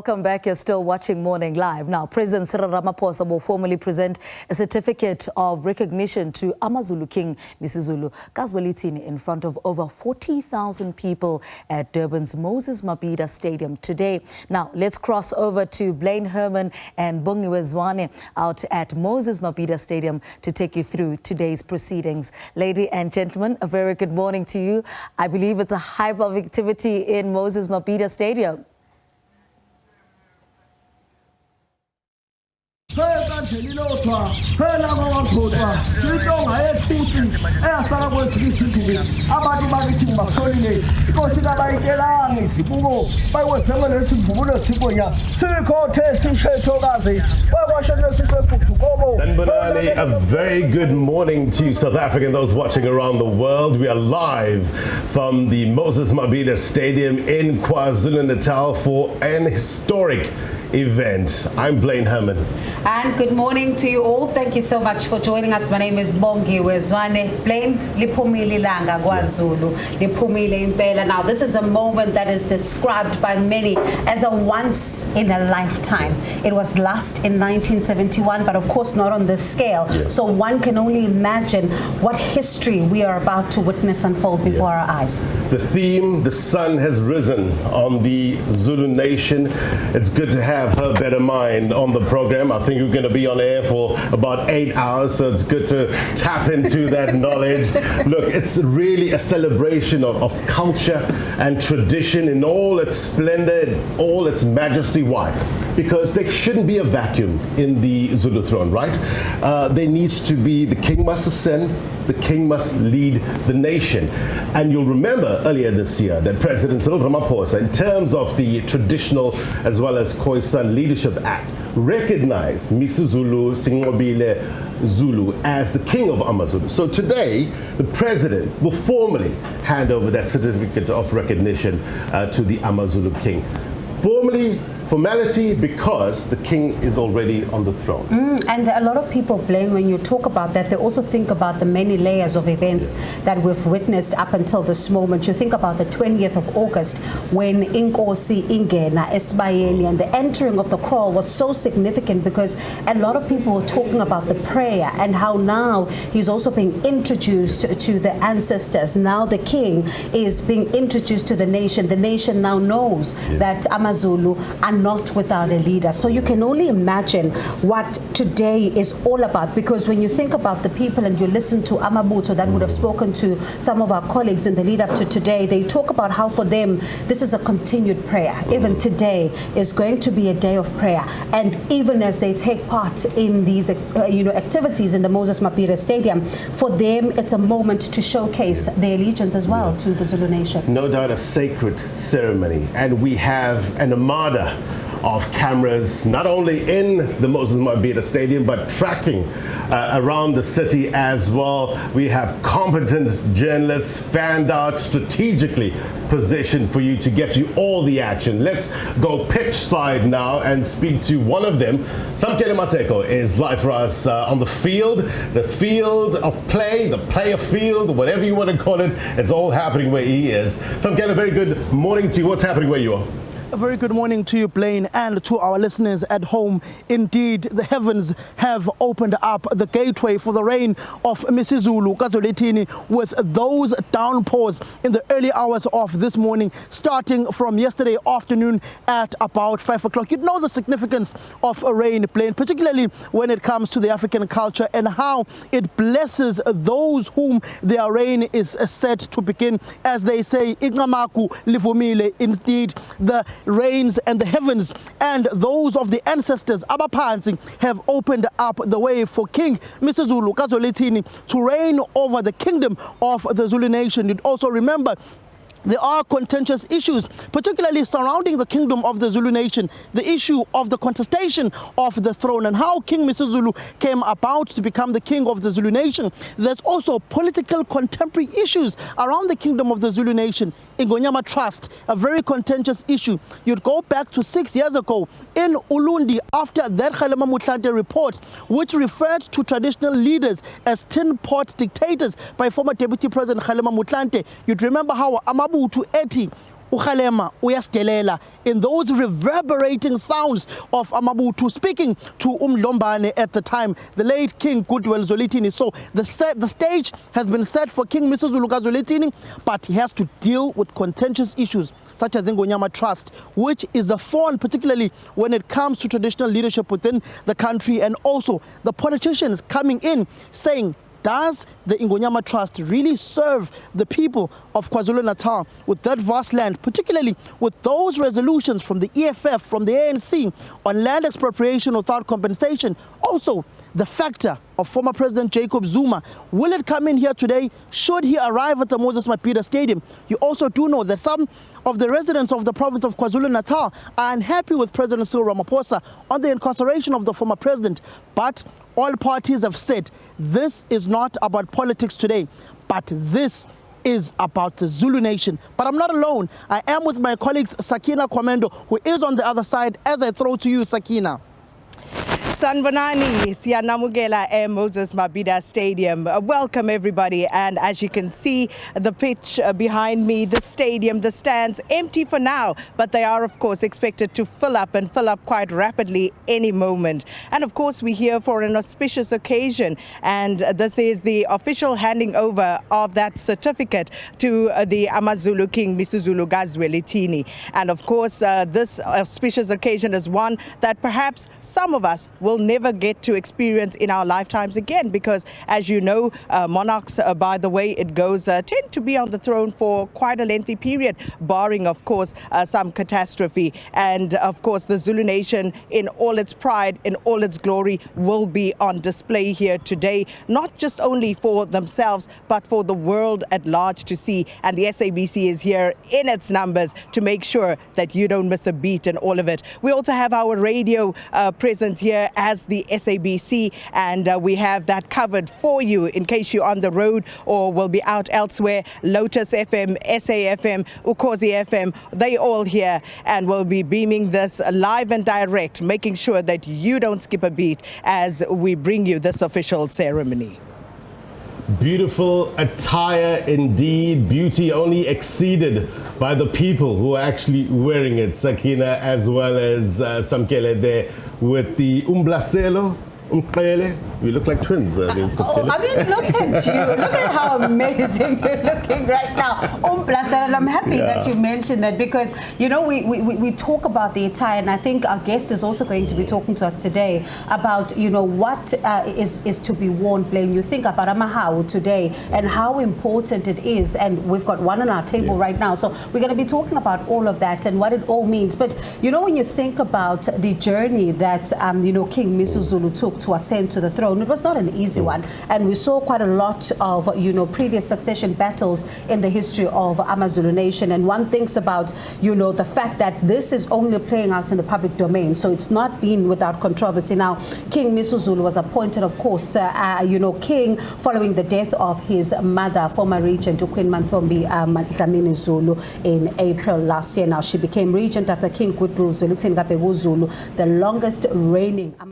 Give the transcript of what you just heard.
welcome back. You're still watching Morning Live. Now, President Cyril Ramaphosa will formally present a certificate of recognition to Amazulu King MisuZulu kaZwelithini in front of over 40,000 people at Durban's Mabhida Stadium today. Now, let's cross over to Blaine Herman and Bongiwe Zwane out at Mabhida Stadium to take you through today's proceedings. Ladies and gentlemen, a very good morning to you. I believe it's a hype of activity in Mabhida Stadium. A very good morning to South Africa and those watching around the world. We are live from the Mabhida Stadium in KwaZulu-Natal for an historic event. I'm Blaine Herman. And good morning to you all. Thank you so much for joining us. My name is Bongiwe Zwane. Blaine, liphumile ilanga kwaZulu, liphumile impela. Now, this is a moment that is described by many as a once in a lifetime. It was last in 1971, but of course not on this scale. So one can only imagine what history we are about to witness unfold before our eyes. The theme, the sun has risen on the Zulu nation. It's good to have her better mind on the program. I think we're going to be on air for about 8 hours, so it's good to tap into that knowledge. Look, it's really a celebration of culture and tradition in all its splendor, all its majesty. Why? Because there shouldn't be a vacuum in the Zulu throne, right? There needs to be, the king must ascend, the king must lead the nation. And you'll remember earlier this year that President Cyril Ramaphosa, in terms of the traditional as well as Khoisan Leadership Act, recognized MisuZulu Zulu as the king of Amazulu. So today, the president will formally hand over that certificate of recognition to the Amazulu king. Formality because the king is already on the throne. And a lot of people blame when you talk about that. They also think about the many layers of events that we've witnessed up until this moment. You think about the 20th of August when Inkosi Ingena Esibayeni and the entering of the kraal was so significant because a lot of people were talking about the prayer and how now he's also being introduced to the ancestors. Now the king is being introduced to the nation. The nation now knows that Amazulu are not without a leader. So you can only imagine what today is all about, because when you think about the people and you listen to Amabuto that would have spoken to some of our colleagues in the lead up to today, they talk about how for them this is a continued prayer. Even today is going to be a day of prayer, and even as they take part in these activities in the Mabhida Stadium, for them it's a moment to showcase their allegiance as well to the Zulu nation. No doubt a sacred ceremony, and we have an armada of cameras not only in the Mabhida Stadium but tracking around the city as well. We have competent journalists fanned out, strategically positioned for you to get you all the action. Let's go pitch side now and speak to one of them. Samkele Maseko is live for us on the field of play, the player field, whatever you want to call it. It's all happening where he is. Samkele, very good morning to you. What's happening where you are? A very good morning to you, Blaine, and to our listeners at home. Indeed, the heavens have opened up the gateway for the reign of MisuZulu kaZwelithini with those downpours in the early hours of this morning, starting from yesterday afternoon at about 5 o'clock. You know the significance of a rain, Blaine, particularly when it comes to the African culture and how it blesses those whom their reign is set to begin. As they say, Ingamaku livumile, indeed, the rains and the heavens and those of the ancestors Abaphansi have opened up the way for King MisuZulu kaZwelithini to reign over the kingdom of the Zulu nation. You'd also remember there are contentious issues, particularly surrounding the kingdom of the Zulu nation, the issue of the contestation of the throne and how King MisuZulu came about to become the king of the Zulu nation. There's also political contemporary issues around the kingdom of the Zulu nation. Ingonyama Trust, a very contentious issue. You'd go back to 6 years ago in Ulundi after that Kgalema Motlanthe report, which referred to traditional leaders as tin pot dictators by former Deputy President Kgalema Motlanthe. You'd remember how Amabutu Eti Ukhalema uyasidelela in those reverberating sounds of Amabuthu speaking to Lombane at the time, the late King Zwelithini. So the stage has been set for King MisuZulu kaZwelithini, but he has to deal with contentious issues such as Ingonyama Trust, which is a thorn, particularly when it comes to traditional leadership within the country, and also the politicians coming in saying, does the Ingonyama Trust really serve the people of KwaZulu-Natal with that vast land, particularly with those resolutions from the EFF, from the ANC on land expropriation without compensation? Also, the factor of former President Jacob Zuma, will it come in here today? Should he arrive at the Moses Mabhida Stadium? You also do know that some of the residents of the province of KwaZulu-Natal are unhappy with President Cyril Ramaphosa on the incarceration of the former president. But all parties have said this is not about politics today, but this is about the Zulu nation. But I'm not alone. I am with my colleagues Sakina Kwamendo, who is on the other side, as I throw to you, Sakina. Sanbonani, siyanamukela Moses Mabhida Stadium. Welcome everybody, and as you can see the pitch behind me, the stadium, the stands empty for now, but they are of course expected to fill up quite rapidly any moment. And of course we're here for an auspicious occasion, and this is the official handing over of that certificate to the Amazulu King MisuZulu kaZwelithini. And of course this auspicious occasion is one that perhaps some of us will never get to experience in our lifetimes again, because as you know, monarchs, by the way it goes, tend to be on the throne for quite a lengthy period, barring of course some catastrophe. And of course the Zulu nation in all its pride, in all its glory, will be on display here today, not just only for themselves but for the world at large to see. And the SABC is here in its numbers to make sure that you don't miss a beat in all of it. We also have our radio presence here as the SABC, and we have that covered for you in case you're on the road or will be out elsewhere. Lotus FM, SAFM, Ukhozi FM, they all here, and will be beaming this live and direct, making sure that you don't skip a beat as we bring you this official ceremony. Beautiful attire indeed, beauty only exceeded by the people who are actually wearing it. Sakina, as well as Samkele there with the umblaselo, umqele. We look like twins. I mean, look at you. Look at how amazing you're looking right now. And I'm happy that you mentioned that, because, you know, we talk about the attire, and I think our guest is also going to be talking to us today about, you know, what is to be worn. Blaine, you think about Amahau today and how important it is, and we've got one on our table right now. So we're going to be talking about all of that and what it all means. But, you know, when you think about the journey that, you know, King MisuZulu took to ascend to the throne, it was not an easy one, and we saw quite a lot of, you know, previous succession battles in the history of Amazulu nation. And one thinks about, you know, the fact that this is only playing out in the public domain, so it's not been without controversy. Now, King MisuZulu was appointed, of course, you know, king following the death of his mother, former regent Queen Manthombi Dlamini Zulu, in April last year. Now, she became regent after King Zwelithini, the longest reigning